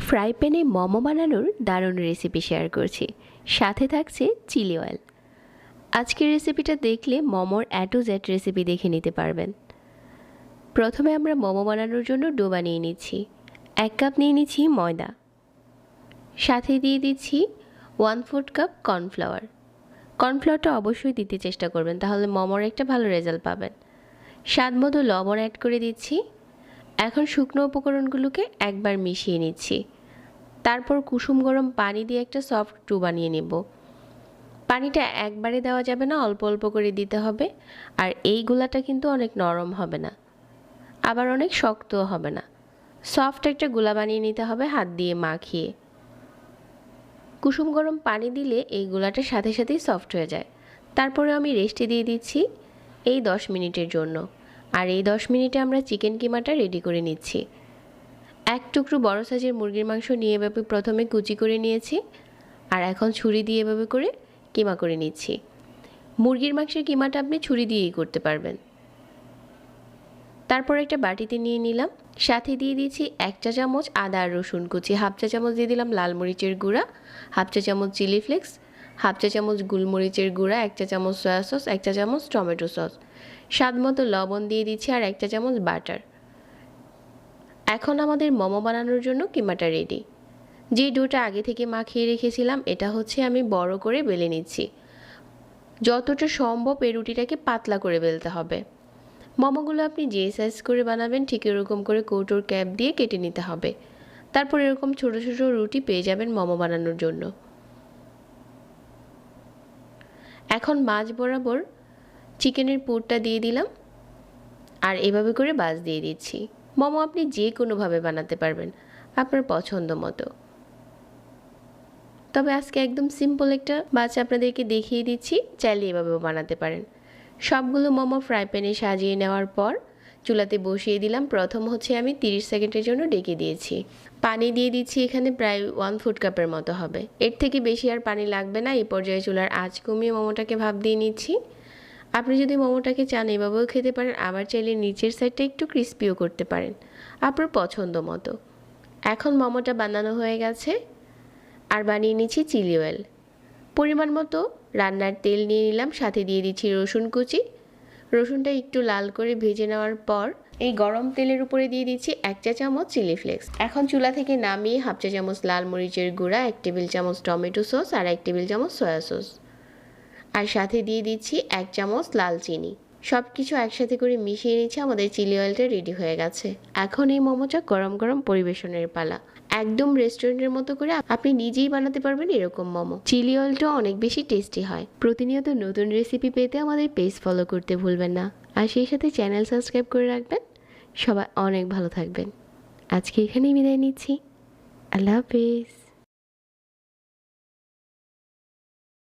Fry প্যানে মোমো বানানোর দারুণ রেসিপি শেয়ার করছি, সাথে থাকছে চিলি অয়েল। আজকের রেসিপিটা দেখলে মোমোর A to Z রেসিপি দেখে নিতে পারবেন। প্রথমে আমরা মোমো বানানোর জন্য ডো বানিয়ে নিচ্ছি। 1 কাপ নিয়ে নিচ্ছি ময়দা, সাথে দিয়ে দিচ্ছি 1/4 কাপ কর্নফ্লাওয়ার। কর্নফ্লাওয়ারটা অবশ্যই দিতে চেষ্টা করবেন, তাহলে মোমোর একটা ভালো রেজাল্ট পাবেন। স্বাদ মতো লবণ অ্যাড করে দিচ্ছি। এখন শুকনো উপকরণগুলোকে একবার মিশিয়ে নিচ্ছি। তারপর কুসুম গরম পানি দিয়ে একটা সফট ডো বানিয়ে নেব। পানিটা একবারে দেওয়া যাবে না, অল্প অল্প করে দিতে হবে। আর এই গোলাটা কিন্তু অনেক নরম হবে না, আবার অনেক শক্তও হবে না। সফট একটা গোলা বানিয়ে নিতে হবে হাত দিয়ে মাখিয়ে। কুসুম গরম পানি দিলে এই গোলাটা সাথে সাথেই সফট হয়ে যায়। তারপরে আমি রেস্টে দিয়ে দিচ্ছি এই 10 মিনিটের জন্য। আর এই 10 মিনিটে আমরা চিকেন কিমাটা রেডি করে নিচ্ছি। 1 টুকরো বড় সাইজের মুরগির মাংস নিয়ে এভাবে প্রথমে কুচি করে নিয়েছি, আর এখন ছুরি দিয়ে এভাবে করে কিমা করে নিচ্ছি। মুরগির মাংসের কিমাটা আপনি ছুরি দিয়েই করতে পারবেন। তারপর একটা বাটিতে নিয়ে নিলাম, সাথে দিয়ে দিচ্ছি 1 চা চামচ আদা আর রসুন কুচি, 1/2 চা চামচ দিয়ে দিলাম লাল মরিচের গুঁড়া, 1/2 চা চামচ চিলি ফ্লেক্স, 1/2 চা চামচ গোলমরিচের গুঁড়া, 1 চা চামচ সয়া সস, 1 চা চামচ টমেটো সস, স্বাদ মতো লবণ দিয়ে দিচ্ছি, আর 1 চা চামচ বাটার। এখন আমাদের মোমো বানানোর জন্য কিমাটা রেডি। যে ডোটা আগে থেকে মাখিয়ে রেখেছিলাম, এটা হচ্ছে আমি বড় করে বেলে নিচ্ছি। যতটা সম্ভব এই রুটিটাকে পাতলা করে বেলতে হবে। মোমোগুলো আপনি যে সাইজ করে বানাবেন ঠিক এরকম করে কৌটোর ক্যাপ দিয়ে কেটে নিতে হবে। তারপর এরকম ছোট ছোট রুটি পেয়ে যাবেন মোমো বানানোর জন্য। এখন মাঝ বরাবর চিকেনের পুরটা দিয়ে দিলাম, আর এভাবে করে বাজ দিয়ে দিচ্ছি। মোমো আপনি যে কোনোভাবে বানাতে পারবেন আপনার পছন্দ মতো। তবে আজকে একদম সিম্পল একটা বাচ আপনাদেরকে দেখিয়ে দিচ্ছি, চাইলে এভাবেও বানাতে পারেন। সবগুলো মোমো ফ্রাই প্যানে সাজিয়ে নেওয়ার পর চুলাতে বসিয়ে দিলাম। প্রথম হচ্ছে আমি 30 সেকেন্ডের জন্য ডেকে দিয়েছি। পানি দিয়ে দিচ্ছি এখানে প্রায় 1/4 কাপের মতো হবে, এর থেকে বেশি আর পানি লাগবে না। এই পর্যায়ে চুলার আঁচ কমিয়ে মোমোটাকে ভাপ দিয়ে নিচ্ছি। আপনি যদি মোমোটাকে চান এভাবেও খেতে পারেন, আবার চাইলে নিচের সাইডটা একটু ক্রিস্পিও করতে পারেন, আপনার পছন্দ মতো। এখন মোমোটা বানানো হয়ে গেছে, আর বানিয়ে নিচ্ছি চিলি অয়েল। পরিমাণ মতো রান্নার তেল নিয়ে নিলাম, সাথে দিয়ে দিচ্ছি রসুন কুচি। রসুনটা একটু লাল করে ভেজে নেওয়ার পর এই গরম তেলের উপরে দিয়ে দিচ্ছি 1 চা চামচ চিলি ফ্লেক্স। এখন চুলা থেকে নামিয়ে 1/2 চা চামচ লাল মরিচের গুঁড়া, 1 টেবিল চামচ টমেটো সস, আর 1 টেবিল চামচ সয়া সস, আর সাথে দিয়ে দিচ্ছি 1 চামচ লাল চিনি। সব কিছু একসাথে করে মিশিয়ে নিচ্ছি। আমাদের চিলি অয়েলটা রেডি হয়ে গেছে। এখন এই মোমোটা গরম গরম পরিবেশনের পালা। একদম রেস্টুরেন্টের মতো করে আপনি নিজেই বানাতে পারবেন এরকম মোমো। চিলি অয়েলটা অনেক বেশি টেস্টি হয়। প্রতিনিয়ত নতুন রেসিপি পেতে আমাদের পেজ ফলো করতে ভুলবেন না, আর সেই সাথে চ্যানেল সাবস্ক্রাইব করে রাখবেন। সবাই অনেক ভালো থাকবেন। আজকে এখানেই বিদায় নিচ্ছি। আল্লাহ হাফেজ।